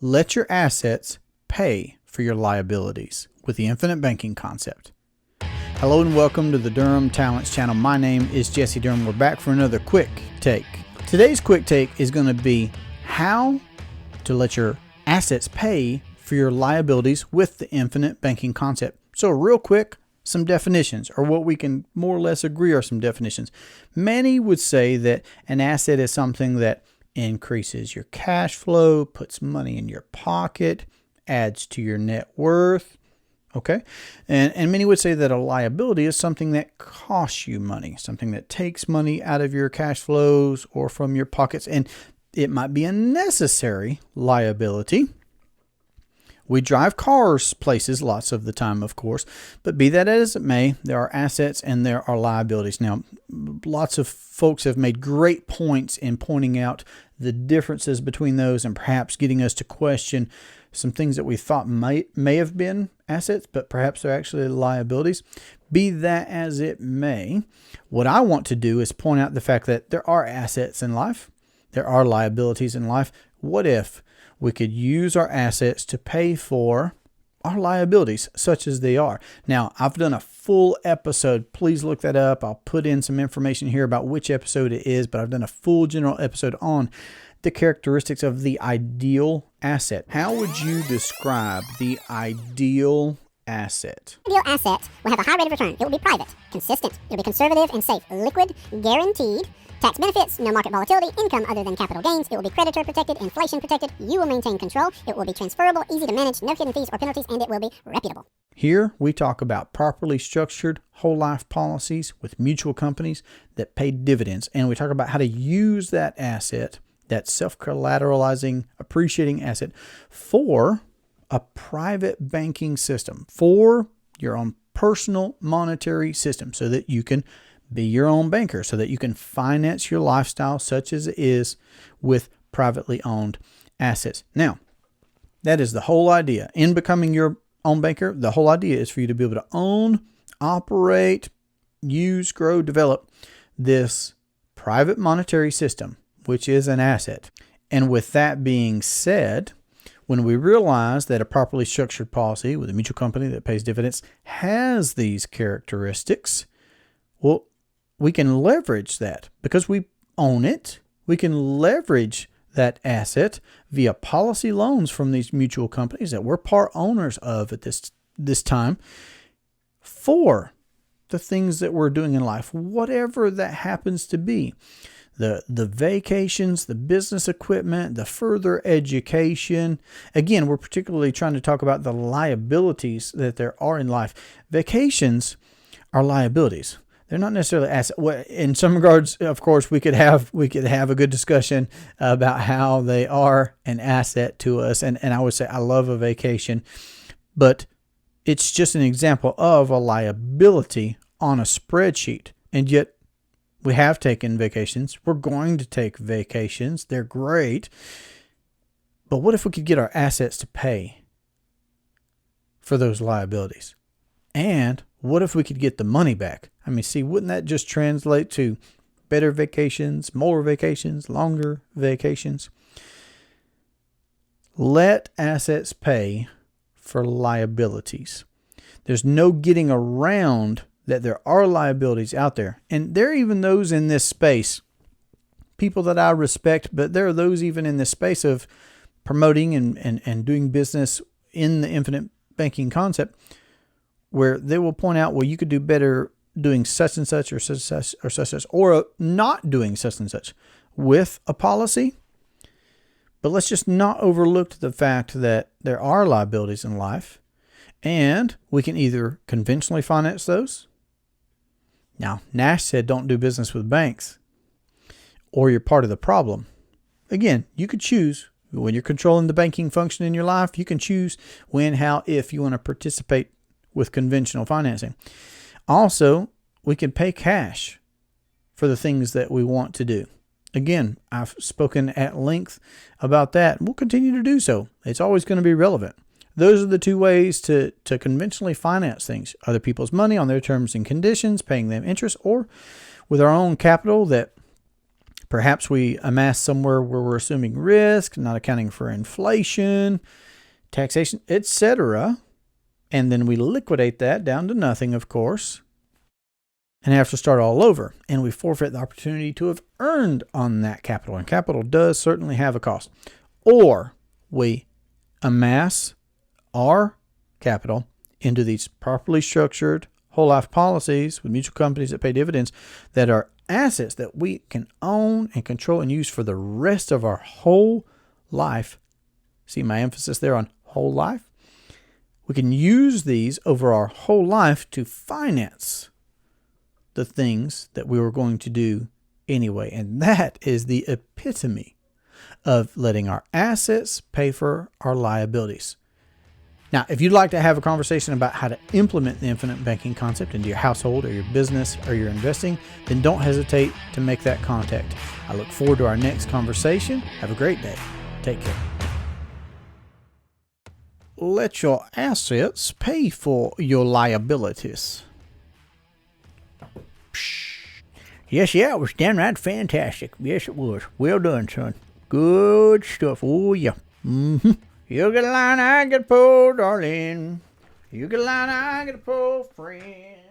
Let your assets pay for your liabilities with the infinite banking concept. Hello and welcome to the Durham Talents channel. My name is Jesse Durham. We're back for another quick take. Today's quick take is going to be how to let your assets pay for your liabilities with the infinite banking concept. So real quick, some definitions, or what we can more or less agree are some definitions. Many would say that an asset is something that increases your cash flow, puts money in your pocket, adds to your net worth. Okay. And many would say that a liability is something that costs you money, something that takes money out of your cash flows or from your pockets. And it might be a necessary liability. We drive cars places lots of the time, of course, but be that as it may, there are assets and there are liabilities. Now, lots of folks have made great points in pointing out the differences between those and perhaps getting us to question some things that we thought may have been assets, but perhaps they're actually liabilities. Be that as it may, what I want to do is point out the fact that there are assets in life. There are liabilities in life. What if we could use our assets to pay for our liabilities, such as they are? Now, I've done a full episode. Please look that up. I'll put in some information here about which episode it is, but I've done a full general episode on the characteristics of the ideal asset. How would you describe the ideal asset? Ideal asset will have a high rate of return. It will be private, consistent. It will be conservative and safe, liquid, guaranteed. Tax benefits, no market volatility, income other than capital gains. It will be creditor protected, inflation protected. You will maintain control. It will be transferable, easy to manage, no hidden fees or penalties, and it will be reputable. Here we talk about properly structured whole life policies with mutual companies that pay dividends. And we talk about how to use that asset, that self-collateralizing, appreciating asset, for a private banking system, for your own personal monetary system, so that you can be your own banker, so that you can finance your lifestyle such as it is with privately owned assets. Now, that is the whole idea. In becoming your own banker, the whole idea is for you to be able to own, operate, use, grow, develop this private monetary system, which is an asset. And with that being said, when we realize that a properly structured policy with a mutual company that pays dividends has these characteristics, well, we can leverage that because we own it. We can leverage that asset via policy loans from these mutual companies that we're part owners of at this time for the things that we're doing in life, whatever that happens to be. The vacations, the business equipment, the further education. Again, we're particularly trying to talk about the liabilities that there are in life. Vacations are liabilities. They're not necessarily assets. In some regards, of course, we could have a good discussion about how they are an asset to us. And I would say I love a vacation, but it's just an example of a liability on a spreadsheet. And yet we have taken vacations. We're going to take vacations. They're great. But what if we could get our assets to pay for those liabilities? And what if we could get the money back? I mean, see, wouldn't that just translate to better vacations, more vacations, longer vacations? Let assets pay for liabilities. There's no getting around that there are liabilities out there. And there are even those in this space, people that I respect, but there are those even in this space of promoting and doing business in the infinite banking concept, where they will point out, well, you could do better doing such and such or such or such, or not doing such and such with a policy. But let's just not overlook the fact that there are liabilities in life, and we can either conventionally finance those. Now, Nash said don't do business with banks, or you're part of the problem. Again, you could choose when you're controlling the banking function in your life. You can choose when, how, if you want to participate with conventional financing. Also, we can pay cash for the things that we want to do. Again, I've spoken at length about that. We'll continue to do so. It's always going to be relevant. Those are the two ways to conventionally finance things. Other people's money on their terms and conditions, paying them interest, or with our own capital that Perhaps we amass somewhere where we're assuming risk, not accounting for inflation, taxation, etc. And then we liquidate that down to nothing, of course, and have to start all over. And we forfeit the opportunity to have earned on that capital. And capital does certainly have a cost. Or we amass our capital into these properly structured whole life policies with mutual companies that pay dividends that are assets that we can own and control and use for the rest of our whole life. See my emphasis there on whole life? We can use these over our whole life to finance the things that we were going to do anyway. And that is the epitome of letting our assets pay for our liabilities. Now, if you'd like to have a conversation about how to implement the infinite banking concept into your household or your business or your investing, then don't hesitate to make that contact. I look forward to our next conversation. Have a great day. Take care. Let your assets pay for your liabilities. Yes, yeah, it was downright fantastic. Yes, it was. Well done, son. Good stuff. Oh, yeah. Mm-hmm. You get a line, I get a pole, darling. You get a line, I get a pole, friend.